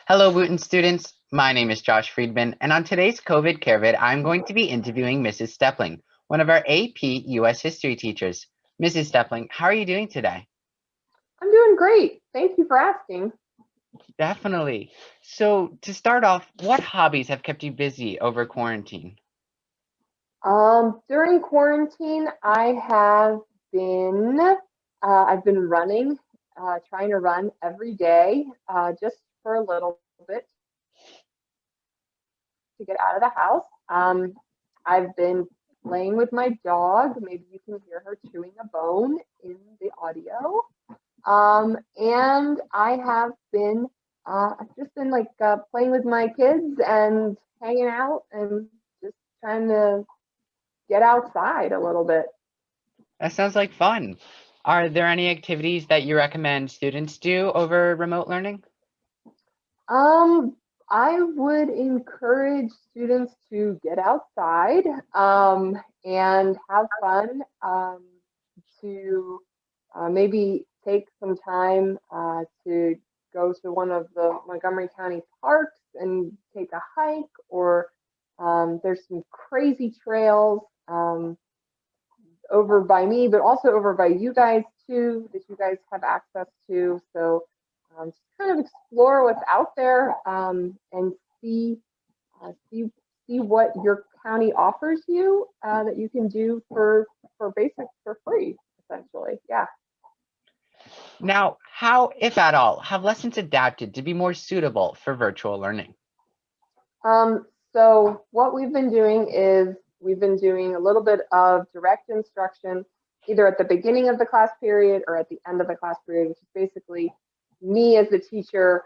Hello, Wootton students. My name is Josh Freedman, and on today's COVID CareVid, I'm going to be interviewing Mrs. Steppling, one of our AP US history teachers. Mrs. Steppling, how are you doing today? I'm doing great. Thank you for asking. Definitely. So, to start off, what hobbies have kept you busy over quarantine? During quarantine, I've been running, trying to run every day, just for a little bit to get out of the house. I've been playing with my dog. Maybe you can hear her chewing a bone in the audio. And I have been, I've just been like playing with my kids and hanging out and just trying to get outside a little bit. That sounds like fun. Are there any activities that you recommend students do over remote learning? Um, I would encourage students to get outside and have fun, to maybe take some time to go to one of the Montgomery County parks and take a hike, or there's some crazy trails over by me, but also over by you guys too, that you guys have access to. So just kind of explore what's out there, and uh, see see what your county offers you, that you can do for basic for free, essentially. Yeah. Now, how, if at all, have lessons adapted to be more suitable for virtual learning? So what we've been doing is we've been doing a little bit of direct instruction, either at the beginning of the class period or at the end of the class period, which is basically me as the teacher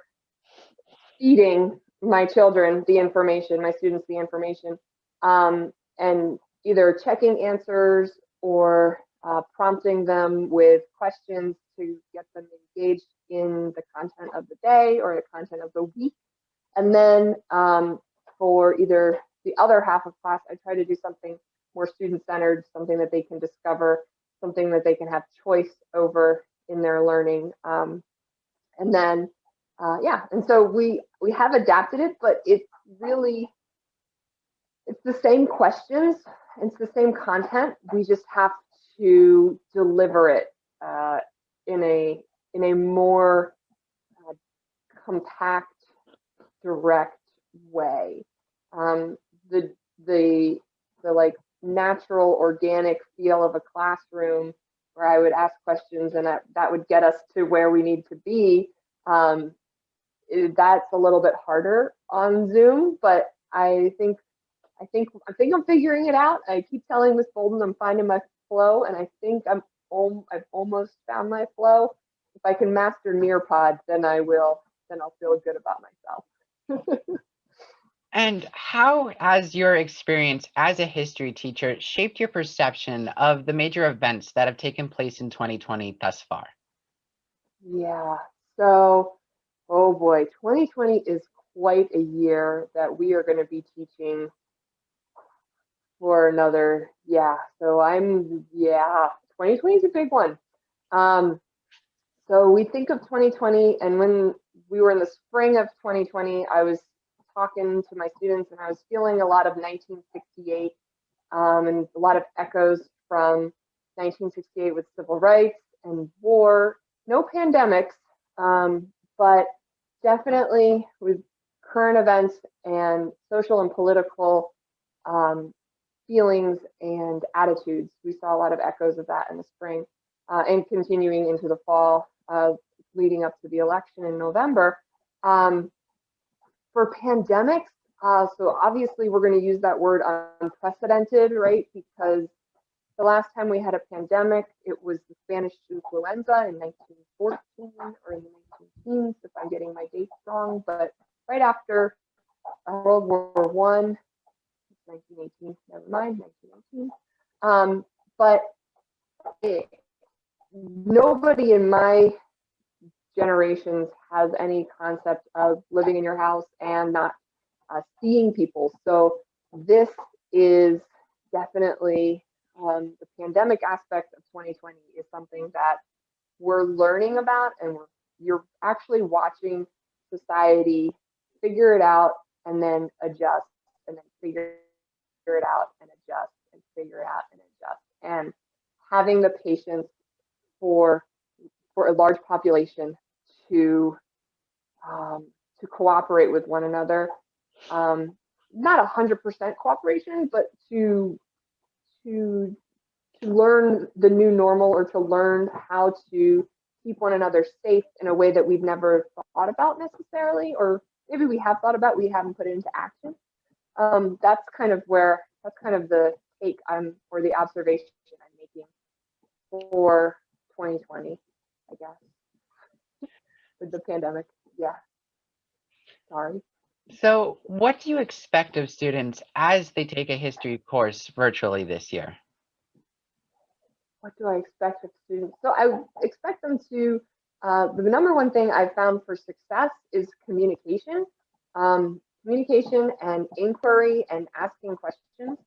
feeding my children the information, my students the information, and either checking answers or prompting them with questions to get them engaged in the content of the day or the content of the week. And then for either the other half of class, I try to do something more student-centered, something that they can discover, something that they can have choice over in their learning. And then, yeah, and so we have adapted it, but it's the same questions, it's the same content. We just have to deliver it uh, in a more compact, direct way. Um, the the the like natural, organic feel of a classroom where I would ask questions and that would get us to where we need to be. Um, that's a little bit harder on Zoom, but I think I'm figuring it out. I keep telling Miss Bolden I'm finding my flow, and I think I've almost found my flow. If I can master Nearpod, then I will. Then I'll feel good about myself. And how has your experience as a history teacher shaped your perception of the major events that have taken place in 2020 thus far? Yeah. So, oh boy, 2020 is quite a year that we are going to be teaching for another. Yeah. So yeah, 2020 is a big one. Um, so we think of 2020, and when we were in the spring of 2020, I was talking to my students and I was feeling a lot of 1968, and a lot of echoes from 1968 with civil rights and war. No pandemics, but definitely with current events and social and political um, feelings and attitudes. We saw a lot of echoes of that in the spring, and continuing into the fall, leading up to the election in November. Um, for pandemics, so obviously we're going to use that word unprecedented, right? Because the last time we had a pandemic, it was the Spanish influenza in 1914 or in the 19 teens, if I'm getting my dates wrong, but right after World War One, 1918, never mind, 1918. But nobody in my generations has any concept of living in your house and not seeing people. So this is definitely, the pandemic aspect of 2020 is something that we're learning about, and you're actually watching society figure it out and then adjust, and then figure it out and adjust, and figure it out and adjust. And having the patience for a large population to to cooperate with one another. Not 100% cooperation, but to learn the new normal, or to learn how to keep one another safe in a way that we've never thought about necessarily, or maybe we have thought about, we haven't put it into action. That's kind of the take or the observation I'm making for 2020, I guess, with the pandemic. Yeah, sorry. So, what do you expect of students as they take a history course virtually this year? What do I expect of students? So I expect them to, the number one thing I've found for success is communication. Communication and inquiry and asking questions.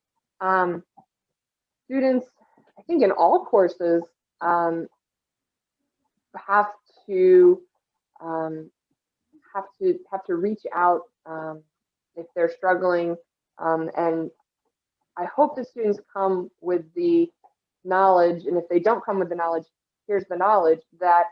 Students, I think in all courses, have to reach out if they're struggling, and I hope the students come with the knowledge, and if they don't come with the knowledge, here's the knowledge that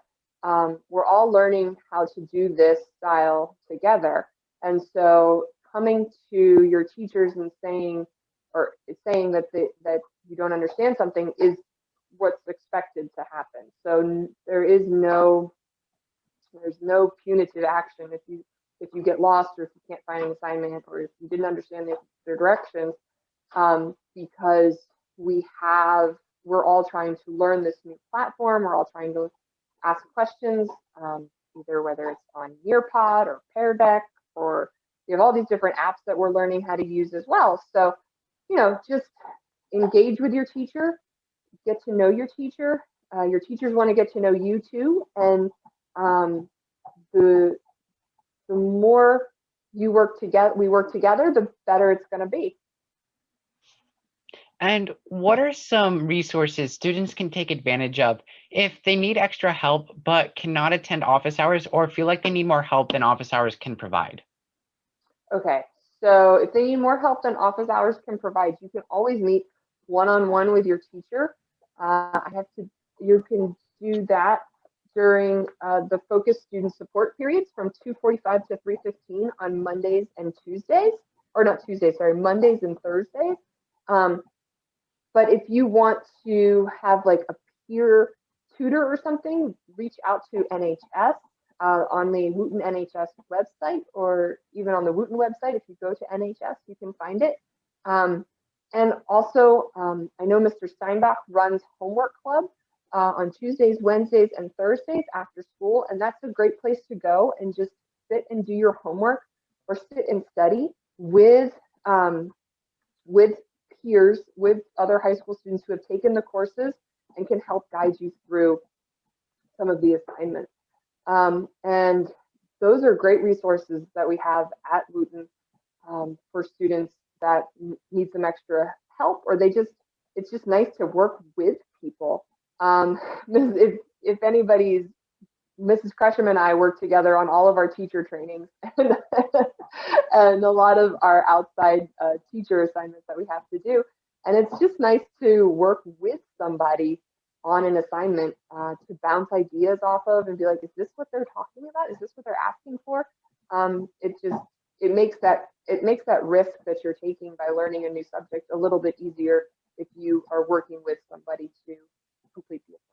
we're all learning how to do this style together. And so coming to your teachers and saying that that you don't understand something is what's expected to happen. So there's no punitive action if you get lost, or if you can't find an assignment, or if you didn't understand the directions, because we're all trying to learn this new platform. We're all trying to ask questions, either whether it's on Nearpod or Pear Deck, or we have all these different apps that we're learning how to use as well. So, just engage with your teacher, get to know your teacher. Your teachers want to get to know you too, and the more we work together, the better it's going to be. And what are some resources students can take advantage of if they need extra help but cannot attend office hours, or feel like they need more help than office hours can provide? Okay, so if they need more help than office hours can provide, you can always meet one-on-one with your teacher. You can do that during the focused student support periods from 2:45 to 3:15 on Mondays and Tuesdays, or not Tuesdays, sorry, Mondays and Thursdays. But if you want to have like a peer tutor or something, reach out to NHS on the Wootton NHS website, or even on the Wootton website. If you go to NHS, you can find it. And also, I know Mr. Steinbach runs Homework Club on Tuesdays, Wednesdays, and Thursdays after school. And that's a great place to go and just sit and do your homework, or sit and study with peers, with other high school students who have taken the courses and can help guide you through some of the assignments. And those are great resources that we have at Wootton for students that need some extra help, or it's just nice to work with people. If anybody's, Mrs. Cresham and I work together on all of our teacher trainings and a lot of our outside teacher assignments that we have to do. And it's just nice to work with somebody on an assignment to bounce ideas off of and be like, is this what they're talking about? Is this what they're asking for? It makes that risk that you're taking by learning a new subject a little bit easier if you are working with somebody to complete the assignment.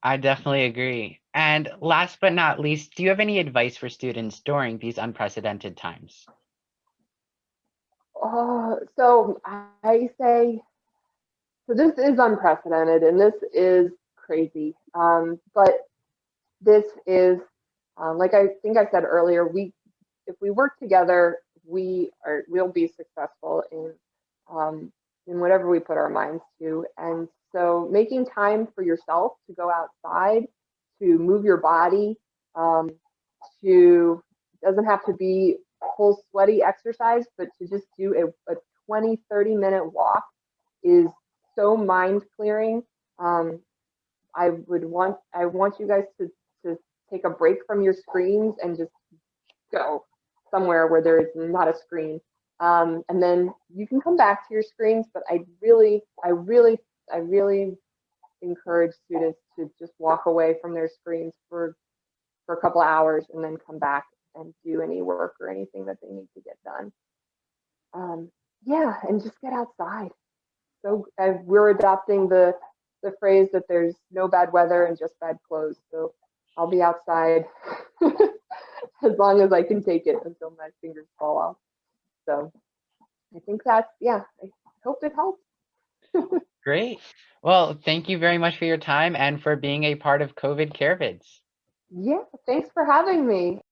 I definitely agree. And last but not least, do you have any advice for students during these unprecedented times? So I say, so this is unprecedented and this is crazy. But this is, like I think I said earlier, if we work together, we'll be successful in whatever we put our minds to. And so making time for yourself to go outside, to move your body, doesn't have to be a whole sweaty exercise, but to just do a 20, 30-minute walk is so mind clearing. I want you guys to take a break from your screens and just go. somewhere where there is not a screen. And then you can come back to your screens, but I really encourage students to just walk away from their screens for a couple of hours and then come back and do any work or anything that they need to get done. Yeah, and just get outside. So we're adopting the phrase that there's no bad weather and just bad clothes. So I'll be outside as long as I can take it until my fingers fall off. So I think that's, yeah, I hope it helps. Great. Well, thank you very much for your time and for being a part of COVID CareVids. Yeah, thanks for having me.